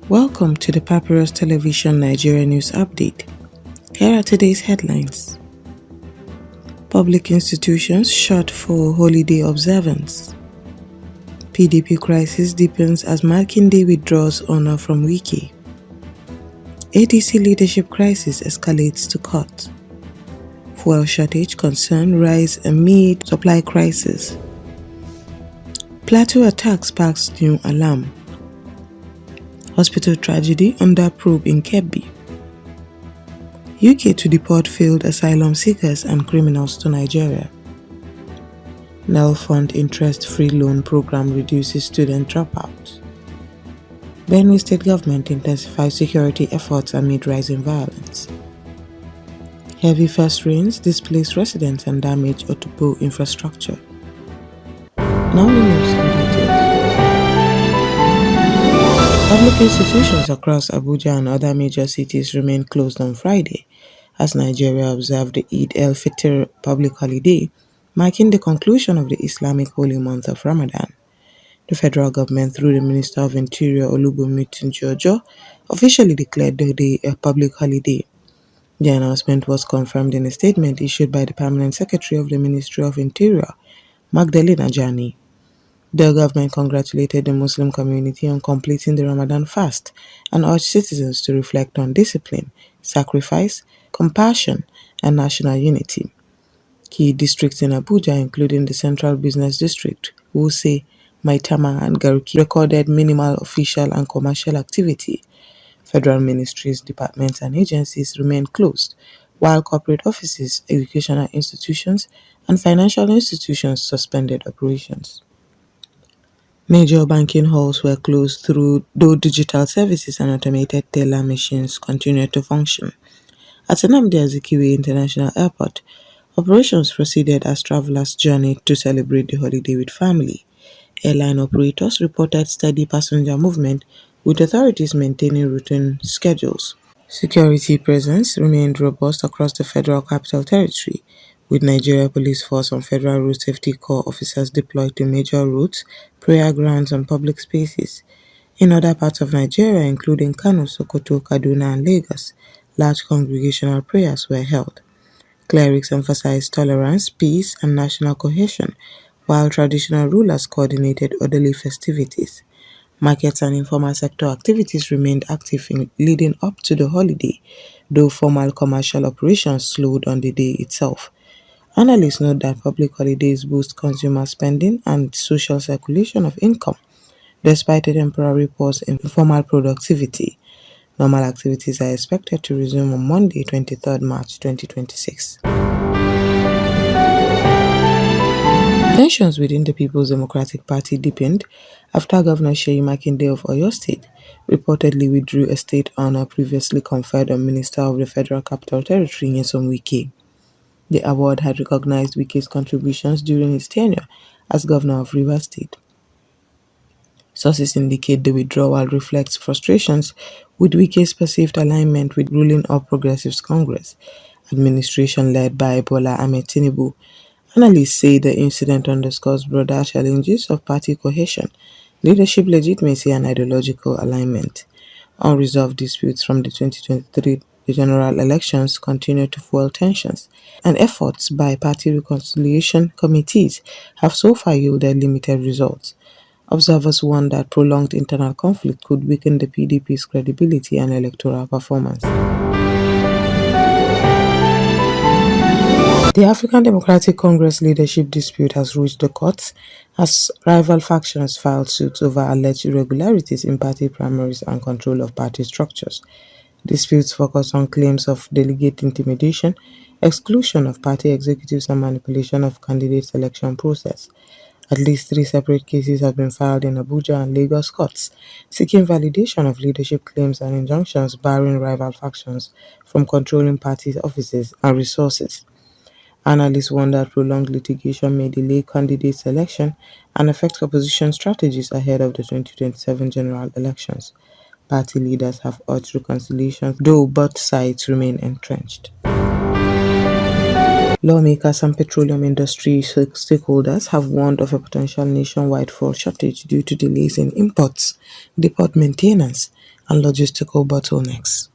Welcome to the Papyrus Television Nigeria News Update. Here are today's headlines. Public institutions shut for holiday observance. PDP crisis deepens as Makinde withdraws honor from Wike. ADC leadership crisis escalates to court. Fuel shortage concern rise amid supply crisis. Plateau attack sparks new alarm. Hospital tragedy under probe in Kebbi. UK to deport failed asylum seekers and criminals to Nigeria. NELFUND interest-free loan program reduces student dropouts. Benue state government intensifies security efforts amid rising violence. Heavy first rains displace residents and damage Otukpo infrastructure. Now the news in details. Public institutions across Abuja and other major cities remain closed on Friday as Nigeria observed the Eid al-Fitr public holiday, marking the conclusion of the Islamic holy month of Ramadan. The federal government, through the Minister of Interior Olubunmi Tunji-Ojo, officially declared the day a public holiday. The announcement was confirmed in a statement issued by the Permanent Secretary of the Ministry of Interior, Magdalena Jani. The government congratulated the Muslim community on completing the Ramadan fast and urged citizens to reflect on discipline, sacrifice, compassion, and national unity. Key districts in Abuja, including the Central Business District, Wuse, Maitama, and Garki, recorded minimal official and commercial activity. Federal ministries, departments, and agencies remained closed, while corporate offices, educational institutions, and financial institutions suspended operations. Major banking halls were closed though digital services and automated teller machines continued to function. At Nnamdi Azikiwe International Airport, operations proceeded as travelers journeyed to celebrate the holiday with family. Airline operators reported steady passenger movement, with authorities maintaining routine schedules. Security presence remained robust across the Federal Capital Territory, with Nigeria Police Force and Federal Road Safety Corps officers deployed to major roads, prayer grounds, and public spaces. In other parts of Nigeria, including Kano, Sokoto, Kaduna, and Lagos, large congregational prayers were held. Clerics emphasized tolerance, peace, and national cohesion, while traditional rulers coordinated orderly festivities. Markets and informal sector activities remained active leading up to the holiday, though formal commercial operations slowed on the day itself. Analysts note that public holidays boost consumer spending and social circulation of income, despite a temporary pause in formal productivity. Normal activities are expected to resume on Monday, 23rd March 2026. Tensions within the People's Democratic Party deepened after Governor Seyi Makinde of Oyo State reportedly withdrew a state honor previously conferred on Minister of the Federal Capital Territory, Nyesom Wike. The award had recognized Wike's contributions during his tenure as Governor of Rivers State. Sources indicate the withdrawal reflects frustrations with Wike's perceived alignment with ruling All Progressives Congress, administration led by Bola Ahmed Tinubu. Analysts say the incident underscores broader challenges of party cohesion, leadership legitimacy, and ideological alignment. Unresolved disputes from the 2023 general elections continue to fuel tensions, and efforts by party reconciliation committees have so far yielded limited results. Observers warn that prolonged internal conflict could weaken the PDP's credibility and electoral performance. The African Democratic Congress leadership dispute has reached the courts as rival factions filed suits over alleged irregularities in party primaries and control of party structures. Disputes focus on claims of delegate intimidation, exclusion of party executives, and manipulation of candidate selection process. At least 3 separate cases have been filed in Abuja and Lagos courts, seeking validation of leadership claims and injunctions barring rival factions from controlling party offices and resources. Analysts warn that prolonged litigation may delay candidate selection and affect opposition strategies ahead of the 2027 general elections. Party leaders have urged reconciliation, though both sides remain entrenched. Lawmakers and petroleum industry stakeholders have warned of a potential nationwide fuel shortage due to delays in imports, depot maintenance, and logistical bottlenecks.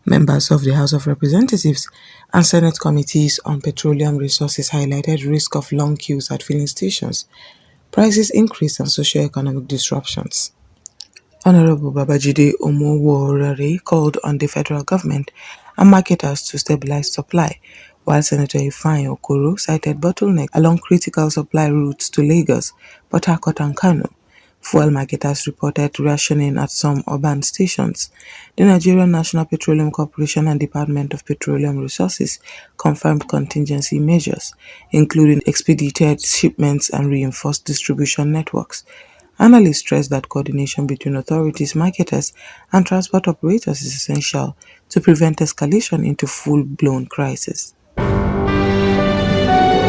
Members of the House of Representatives and Senate committees on petroleum resources highlighted risk of long queues at filling stations, prices increase and socio-economic disruptions. Honorable Babajide Omoworere called on the federal government and marketers to stabilize supply, while Senator Ifeanyi Okoro cited bottlenecks along critical supply routes to Lagos, Port Harcourt and Kano. Fuel marketers reported rationing at some urban stations. The Nigerian National Petroleum Corporation and Department of Petroleum Resources confirmed contingency measures, including expedited shipments and reinforced distribution networks. Analysts stress that coordination between authorities, marketers, and transport operators is essential to prevent escalation into full-blown crisis.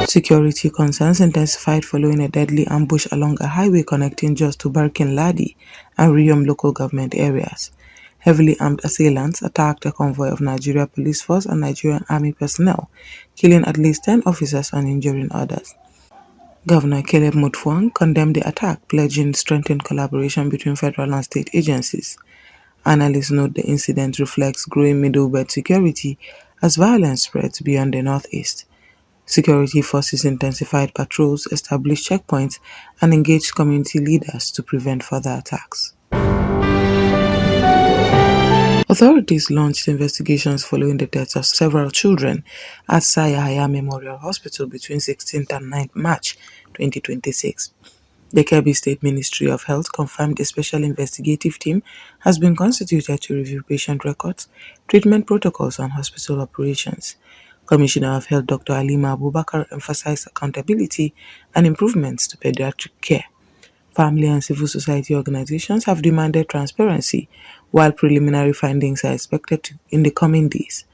Security concerns intensified following a deadly ambush along a highway connecting Jos to Barkin Ladi and Riyom local government areas. Heavily armed assailants attacked a convoy of Nigeria Police Force and Nigerian Army personnel, killing at least 10 officers and injuring others. Governor Caleb Mutfwang condemned the attack, pledging strengthened collaboration between federal and state agencies. Analysts note the incident reflects growing middle belt security as violence spreads beyond the northeast. Security forces intensified patrols, established checkpoints, and engaged community leaders to prevent further attacks. Authorities launched investigations following the deaths of several children at Sayahaya Memorial Hospital between 16th and 9th March 2026. The Kebbi State Ministry of Health confirmed a special investigative team has been constituted to review patient records, treatment protocols, and hospital operations. Commissioner of Health Dr. Alima Abubakar emphasized accountability and improvements to pediatric care. Family and civil society organizations have demanded transparency, while preliminary findings are in the coming days.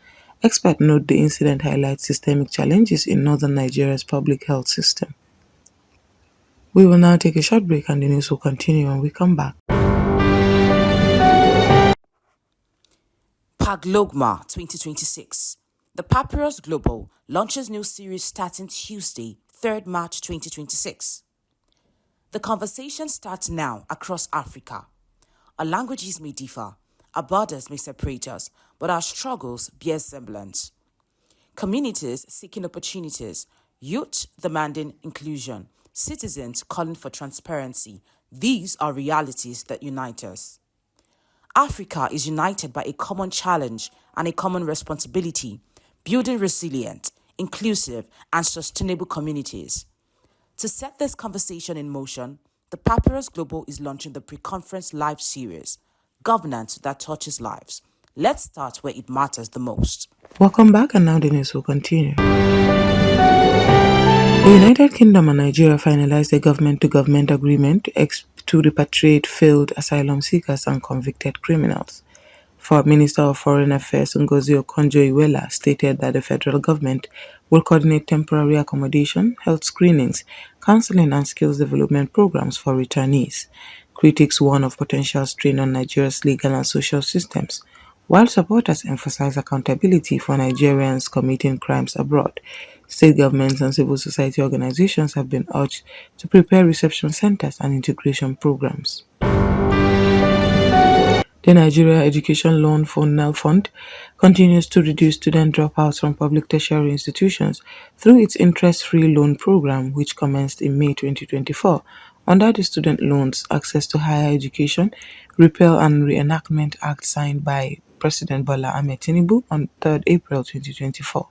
Experts note the incident highlights systemic challenges in northern Nigeria's public health system. We will now take a short break and the news will continue when we come back. Paglogma 2026. The Papyrus Global launches new series starting Tuesday, 3rd March 2026. The conversation starts now across Africa. Our languages may differ, our borders may separate us, but our struggles bear semblance. Communities seeking opportunities, youth demanding inclusion, citizens calling for transparency. These are realities that unite us. Africa is united by a common challenge and a common responsibility, building resilient, inclusive, and sustainable communities. To set this conversation in motion, the Papyrus Global is launching the pre-conference live series, Governance That Touches Lives. Let's start where it matters the most. Welcome back, and now the news will continue. The United Kingdom and Nigeria finalized a government-to-government agreement to repatriate failed asylum seekers and convicted criminals. Minister of Foreign Affairs Ngozi Okonjo-Iweala stated that the federal government will coordinate temporary accommodation, health screenings, counseling and skills development programs for returnees. Critics warn of potential strain on Nigeria's legal and social systems, while supporters emphasize accountability for Nigerians committing crimes abroad. State governments and civil society organizations have been urged to prepare reception centers and integration programs. The Nigeria Education Loan Fund (NELFUND) continues to reduce student dropouts from public tertiary institutions through its interest-free loan program, which commenced in May 2024 under the Student Loans Access to Higher Education Repeal and Reenactment Act signed by President Bola Ahmed Tinubu on 3rd April 2024.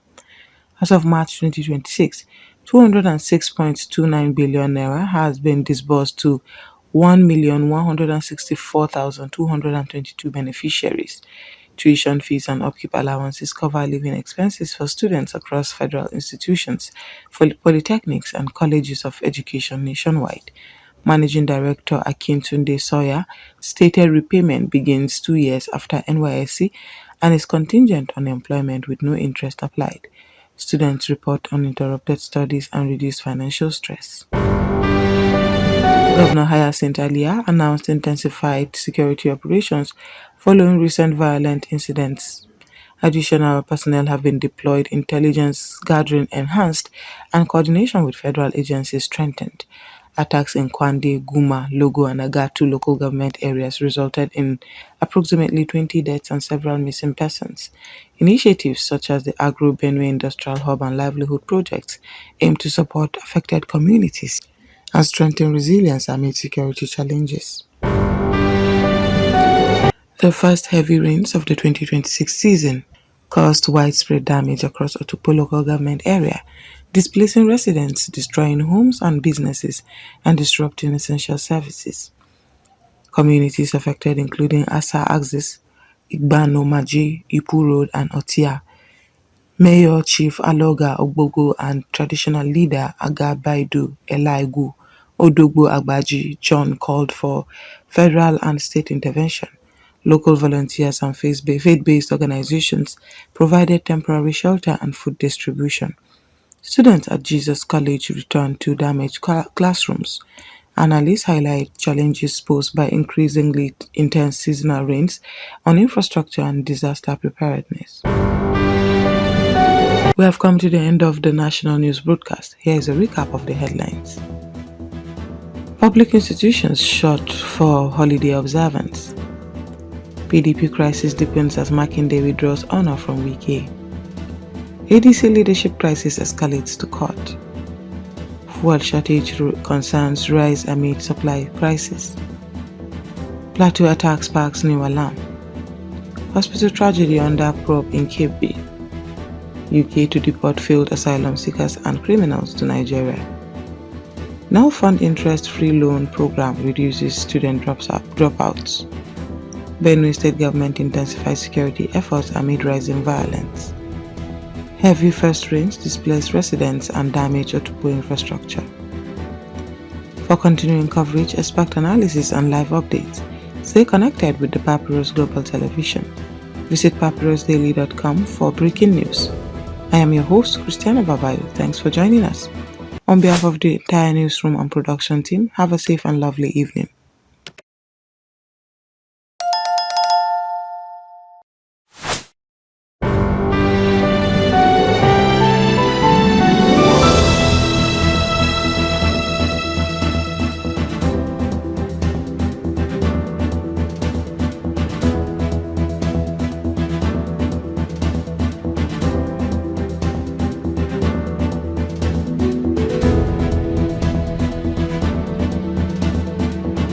As of March 2026, 206.29 billion naira has been disbursed to 1,164,222 beneficiaries. Tuition fees and upkeep allowances cover living expenses for students across federal institutions, polytechnics, and colleges of education nationwide. Managing Director Akintunde Sawyer stated repayment begins 2 years after NYSC and is contingent on employment with no interest applied. Students report uninterrupted studies and reduced financial stress. Governor Hyacinth Alia announced intensified security operations following recent violent incidents. Additional personnel have been deployed, intelligence gathering enhanced, and coordination with federal agencies strengthened. Attacks in Kwande, Guma, Logo, and Agatu local government areas resulted in approximately 20 deaths and several missing persons. Initiatives such as the Agro Benue Industrial Hub and Livelihood Projects aim to support affected communities and strengthen resilience amid security challenges. The first heavy rains of the 2026 season caused widespread damage across Otukpo local government area, displacing residents, destroying homes and businesses, and disrupting essential services. Communities affected including Asa Axis, Igbano Maji, Ipu Road, and Otia. Mayor Chief Aloga Ogbogo and traditional leader Aga Baidu Elaigu Odogbo Agbaji John called for federal and state intervention. Local volunteers and faith-based organizations provided temporary shelter and food distribution. Students at Jesus College returned to damaged classrooms. Analysts highlight challenges posed by increasingly intense seasonal rains on infrastructure and disaster preparedness. We have come to the end of the national news broadcast. Here is a recap of the headlines. Public institutions shut for holiday observance. PDP crisis deepens as Makinde withdraws honor from Wike. ADC leadership crisis escalates to court. Fuel shortage concerns rise amid supply crisis. Plateau attacks sparks new alarm. Hospital tragedy under probe in Kebbi. UK to deport failed asylum seekers and criminals to Nigeria. NELFUND interest-free loan program reduces student dropouts. Benue state government intensifies security efforts amid rising violence. Heavy first rains displaced residents and damage Otukpo infrastructure. For continuing coverage, expert analysis and live updates, stay connected with the Papyrus Global Television. Visit papyrusdaily.com for breaking news. I am your host, Christiana Babayo. Thanks for joining us. On behalf of the entire newsroom and production team, have a safe and lovely evening.